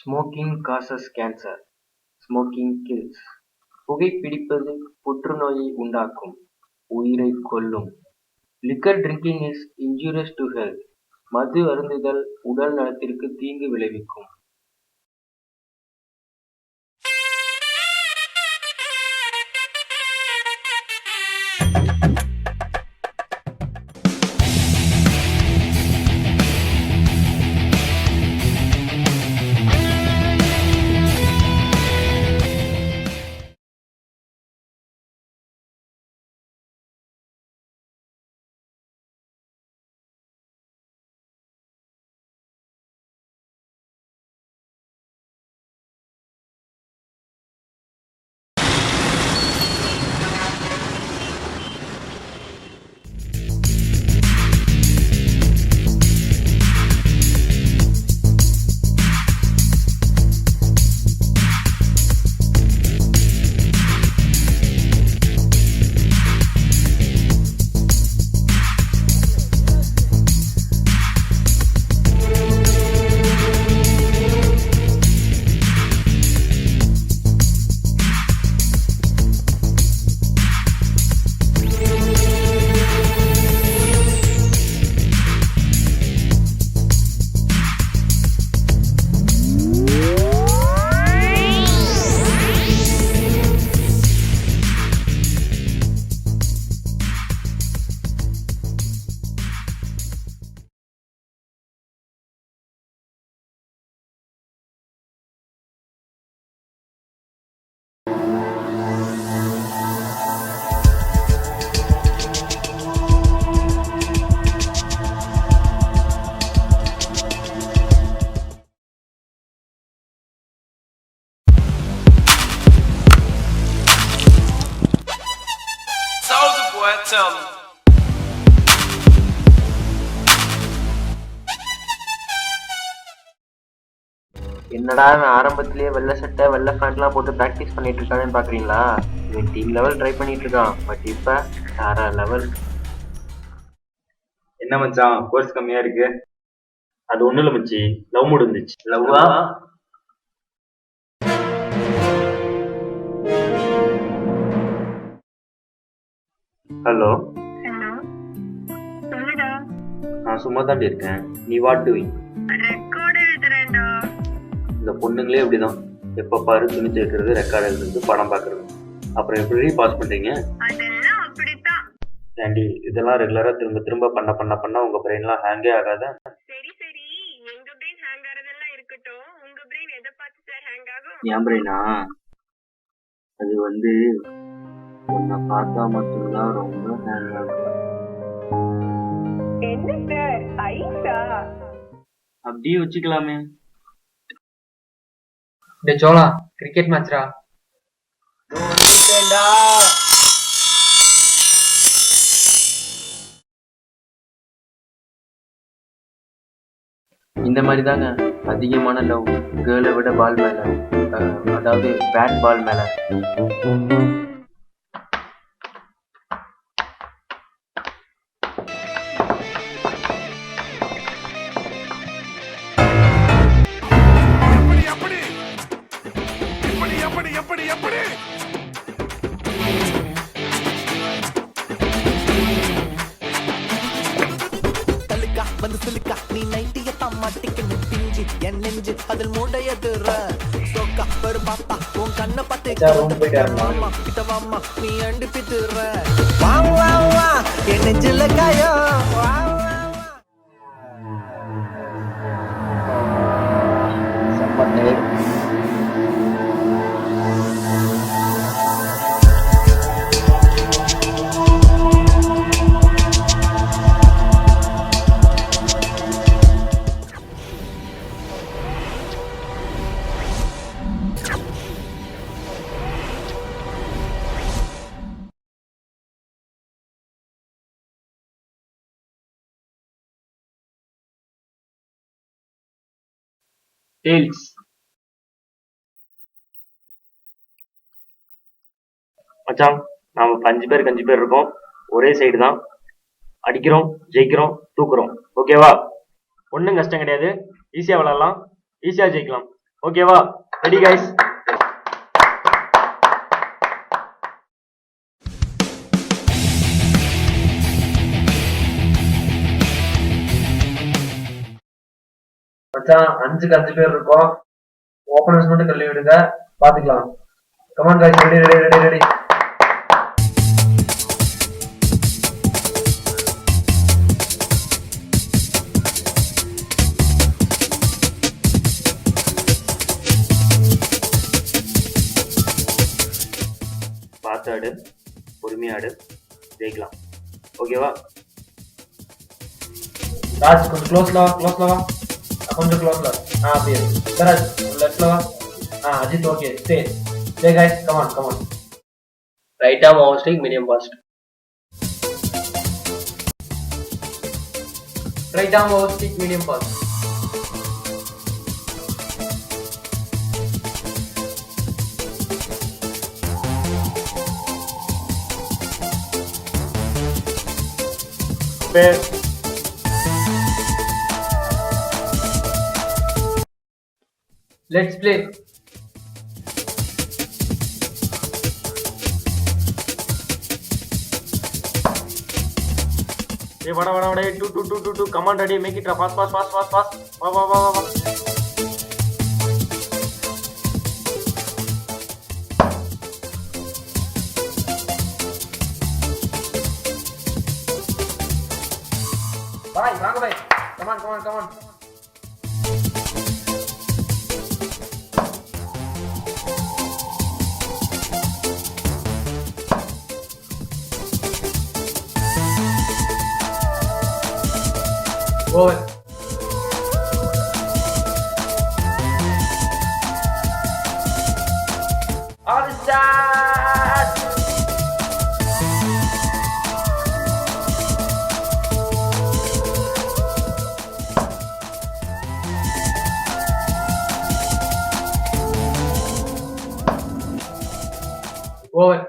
Smoking causes cancer. Smoking kills. புகைப்பிடிப்பது புற்றுநோயை உண்டாக்கும், உயிரைக் கொல்லும். Liquor drinking is injurious to health. மது அருந்துதல் உடல் நலத்திற்கு தீங்கு விளைவிக்கும். Tell them. என்னடா நான் ஆரம்பத்திலேயே வெள்ளை சட்டை வெள்ளை பேண்ட்லாம் போட்டு ப்ராக்டிஸ் பண்ணிட்டு இருக்கானு பாக்குறீங்களா? இவன் டீம் லெவல் ட்ரை பண்ணிட்டு இருக்கான். பட் இப்ப வேற லெவல். என்ன மச்சான் கோர்ஸ் கம்மியா இருக்கு? அது ஒண்ணு இல்ல மச்சி, லவ் மூட் இருந்துச்சு. லவ்வா? ஹலோ, ஹலோ, சொல்லுடா. நான் சும்மா தாண்டி இருக்கேன். நீ வாட் டூயிங்? ரெக்கார்ட் எழுதுறேன்டா. இந்த பொண்ணுங்களே இப்படிதான், எப்ப பாரு துணி சேர்க்கறது, ரெக்கார்ட் எழுதுறது, படம் பாக்குறது. அப்புறம் எப்படி பாஸ் பண்றீங்க? அதெல்லாம் அப்படித்தான். ஏண்டி இதெல்லாம் ரெகுலரா திரும்ப திரும்ப பண்ண பண்ண பண்ண உங்க பிரெயின்லாம் ஹேங்கே ஆகாத? சரி சரி, எங்க பிரெயின் ஹேங் ஆறதெல்லாம் இருக்கட்டும். உங்க பிரெயின் எதை பார்த்து சார் ஹேங் ஆகும்? என் பிரெயினா? அது உன்னை பார்த்தா மட்டும்தான் ரொம்ப ஹேங் ஆகும். என்ன சார் ஐஸா? அப்படியே வச்சுக்கலாமே. டே சோளா, கிரிக்கெட் மேட்ச்ரா. இந்த மாதிரி தாங்க அதிகமான லவ் கேர்ளை விட பால் மேல, அதாவது பேட் பால் மேல. வந்து சிலுக்கா நீ நைட்டியத்தான் மாட்டிக்கணும் பிஞ்சு என் நெஞ்சு அதில் மூடையதுற சோக்கா ஒரு பாப்பா உன் கண்ணை பார்த்து மாமா கிட்ட வாமா நீ அண்டு பித்துற வா வா வா என் நெஞ்சில காயோ வா டேல்ஸ். மச்சான், நாம 5 பேருக்கு 5 பேர் இருக்கோம். ஒரே சைடு தான். அடிக்கிறோம், ஜெயிக்கிறோம், தூக்குறோம். ஓகேவா? ஒன்றும் கஷ்டம் கிடையாது. ஈஸியாக விளாட்லாம், ஈஸியாக ஜெயிக்கலாம். ஓகேவா? Ready guys? மச்சான் 5க்கு 5 பேர் இருக்கோம். ஓபனர்ஸ் மட்டும் கல்லி விடுங்க, பாத்துக்கலாம். Come on guys, ready ready ready ready. பார்த்தாடு, பொறுமையாடு, ஜெயிக்கலாம். ஓகேவா? ராஜ் கொஞ்சம் க்ளோஸ்ல வா. கொஞ்சம் க்ளோஸ்ல. அப்படியே. சராஜ் லெஃப்ட்ல வா. Ajith okay. Stay guys, come on. Right arm over stick medium fast. Right arm over stick medium fast. Let's play. Hey, vada. 2. Come on, ready. Make it fast. Va. Bye, Rango bhai. Come on. Over. All start. Over.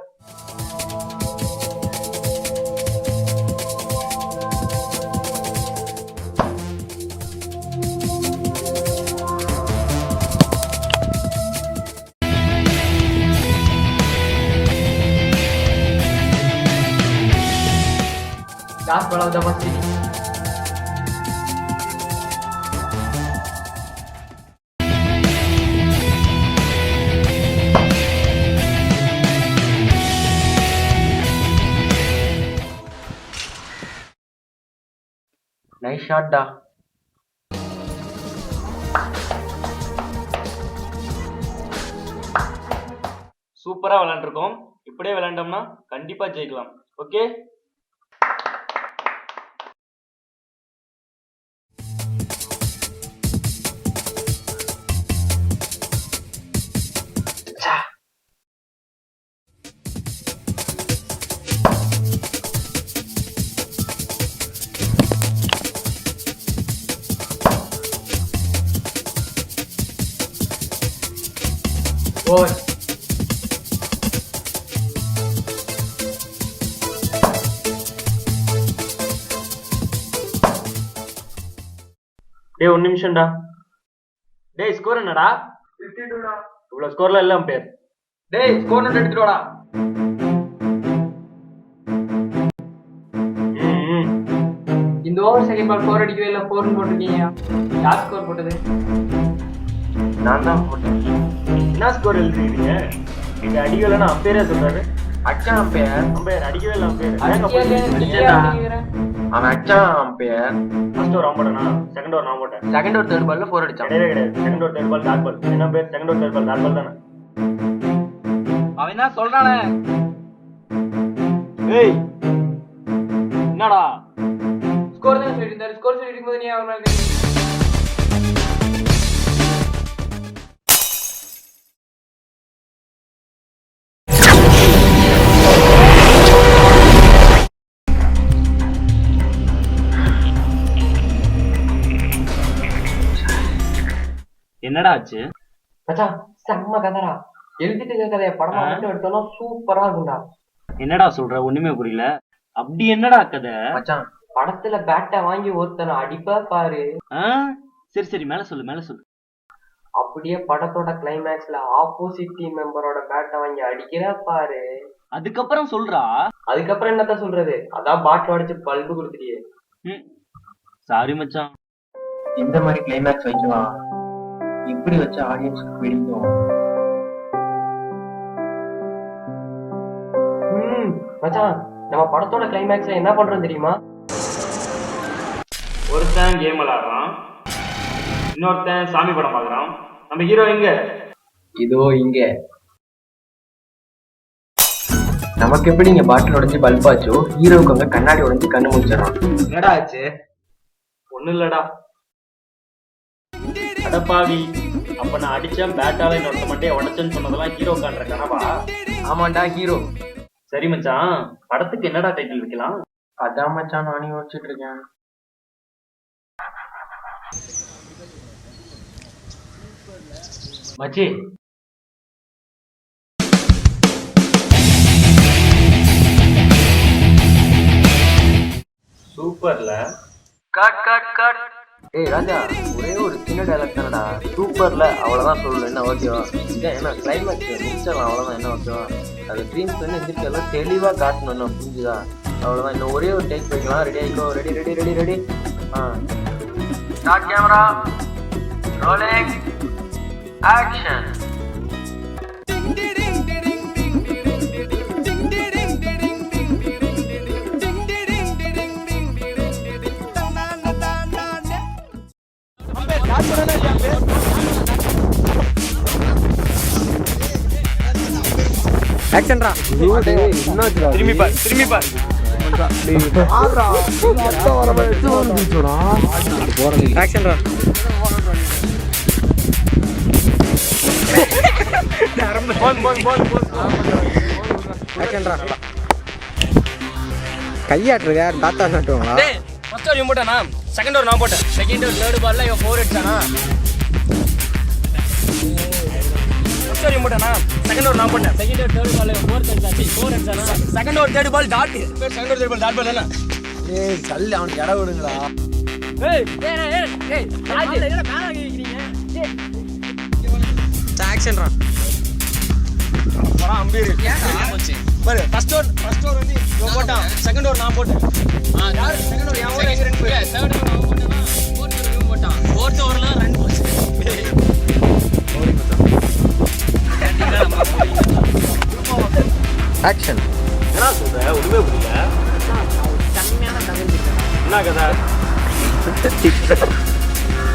Last ball of the match. Nice shot da. சூப்பரா விளையாண்டுருக்கோம். இப்படியே விளையாண்டோம்னா கண்டிப்பா ஜெயிக்கலாம். Okay? Over. டேய் 1 நிமிஷம்டா. டேய் score என்னடா? 52 டா. இவ்வளவு ஸ்கோர்ல இல்ல அம்பையர். டேய் ஸ்கோர் நோட் எடுத்துட்டு வாடா. இந்த ஓவர் செகண்ட் பால் 4 அடிக்கவே இல்ல, 4 ன்னு போட்டுருக்கீங்க. யார் ஸ்கோர் போட்டது? நான் தான் போட்டேன். என்ன ஸ்கோர் எழுதிருக்கீங்க? நீங்க அடிக்கலன்னா அம்பையரே சொல்றாரு. அச்சா அம்பையர் அடிக்கவே இல்ல அம்பையர். அவன் அச்சா அம்பையர். ஃபர்ஸ்ட் ஓவர் அவன் போட்டானா? செகண்ட் ஓவர் நான் போட்டேன். செகண்ட் ஒரு தேர்ட் பால்ல 4 அடிச்சான். கிடையாது. Second over third ball dot ball. என்ன பேர்? Second over third ball dot ball தானே? அவன் தான் சொல்றானே. ஏய் என்னடா ஸ்கோர் தான் சொல்லிருந்தாரு. ஸ்கோர் சொல்லிட்டு இருக்கும்போது நீ அவன என்னடா ஆச்சு? மச்சான் செம்ம கதைடா. எழுதிட்டு இருக்க கதைய படமா மட்டும் எடுத்தோம்னா சூப்பரா இருக்கும்டா. என்னடா சொல்ற? ஒண்ணுமே புரியல. அப்படி என்னடா கதை? மச்சான் படத்துல பேட்டை வாங்கி ஒருத்தனை அடிப்பா பாரு. சரி மேல சொல்லு. அப்படியே படத்தோட கிளைமேக்ஸ்ல ஆப்போசிட் டீம் மெம்பரோட பேட்டை வாங்கி அடிக்கிற பாரு. அதுக்கப்புறம் சொல்றா. அதுக்கப்புறம் என்னத்த சொல்றது, அதான் பாட்டில் உடைச்சு பல்பு கொடுத்துட்டியே. சாரி மச்சான். இந்த மாதிரி கிளைமேக்ஸ் வைக்கலாம், இப்படி வச்ச ஆடியன்ஸ்க்கு பிடிக்கும். மச்சான், நம்ம படத்தோட கிளைமேக்ஸ்ல என்ன பண்றோம் தெரியுமா? ஒருத்தன் கேம் விளாடுறான், இன்னொருத்தன் சாமி படம் பாக்குறான். நம்ம ஹீரோ எங்க? இதோ இங்க. நமக்கு எப்படி இங்க பாட்டில் உடைஞ்சு பல்பாச்சோ, ஹீரோவுக்கு அங்க கண்ணாடி உடைஞ்சு கண்ணு முடிச்சிடறான். என்னடா ஆச்சு? ஒண்ணு இல்லடா. அடப்பாவி, அப்ப நான் அடிச்சேன் பேட்டால இன்னொருத்த மட்டும் உடச்சேன்னு சொன்னதெல்லாம் ஹீரோ காண்ற கனவா? ஆமாண்டா ஹீரோ. சரி மச்சான், படத்துக்கு என்னடா டைட்டில் வைக்கலாம்? அதான் மச்சான் நானும் யோசிச்சுட்டு இருக்கேன். மச்சி, சூப்பர்ல. Cut cut cut. ஏய் ராஜா, ஒரே ஒரு சின்ன டைலாக் தானடா. சூப்பர்ல அவ்வளவுதான் சொல்லணும், என்ன ஓகேவா? இதான் என்ன கிளைமேக்ஸ் முடிச்சிடலாம், அவ்வளவுதான், என்ன ஓகேவா? அது ட்ரீம்ஸ் வந்து எந்திரிச்சு எல்லாம் தெளிவா காட்டணும், என்ன புரிஞ்சுதா? அவ்வளவுதான், இன்னும் ஒரே ஒரு டேக் வைக்கலாம். ரெடி ஆகிக்கோ. Ready ready ready ready. Start camera, rolling, action. ஆக்ஷன்ரா. திரும்பி பார், திரும்பி பார். ஆக்ஷன்ரா. ஆக்ஷன்ரா. கையாட்டுருக்க யார் தாத்தா நாட்டுவாங்களா? ஃபர்ஸ்ட் ஓவர் போட்டானா, செகண்ட் ஓவர் நான் போட்டேன். செகண்ட் ஓவர் தேர்ட் பால்ல இவன் 4 அடிச்சானா. ஃபர்ஸ்ட் ஓவர் போட்டானா, செகண்ட் ஓவர் நான் போட்டேன். செகண்ட் ஓவர் தேர்ட் பால்ல இவன் 4 அடிச்சானா. Second over third ball dot. Second over third ball dot ball என்ன? ஏய் சல்லி, அவனுக்கு இடம் விடுங்களா. ஏய் ஏய் ஏய் ராஜ் என்ன மேல கேக்குறீங்க? ஆக்ஷன்ரா. போடா அம்பீர். போச்சு பாரு. ஃபர்ஸ்ட் ஓவர் வந்து இவன் போட்டான், செகண்ட் ஓவர் நான் போட்டேன். யார் செகண்ட் ஓவர் என் ஓவர் எங்க ரன் போய்? செகண்ட் ஓவர் நான் போட்டேனா, ஃபோர்த் ஓவர் இவன் போட்டான். ஃபோர்த் ஓவர்ல ரன் போச்சு. ஆக்ஷன். என்ன சொல்ற? ஒண்ணுமே புரியல. தன்மையான தமிழ் என்ன கதை?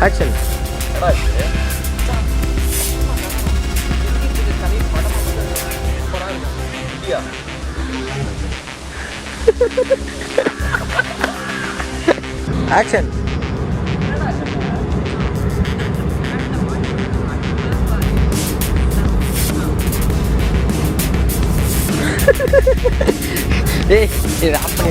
ஆக்ஷன். ஆக்ஷன். ஏய் இது அப்படி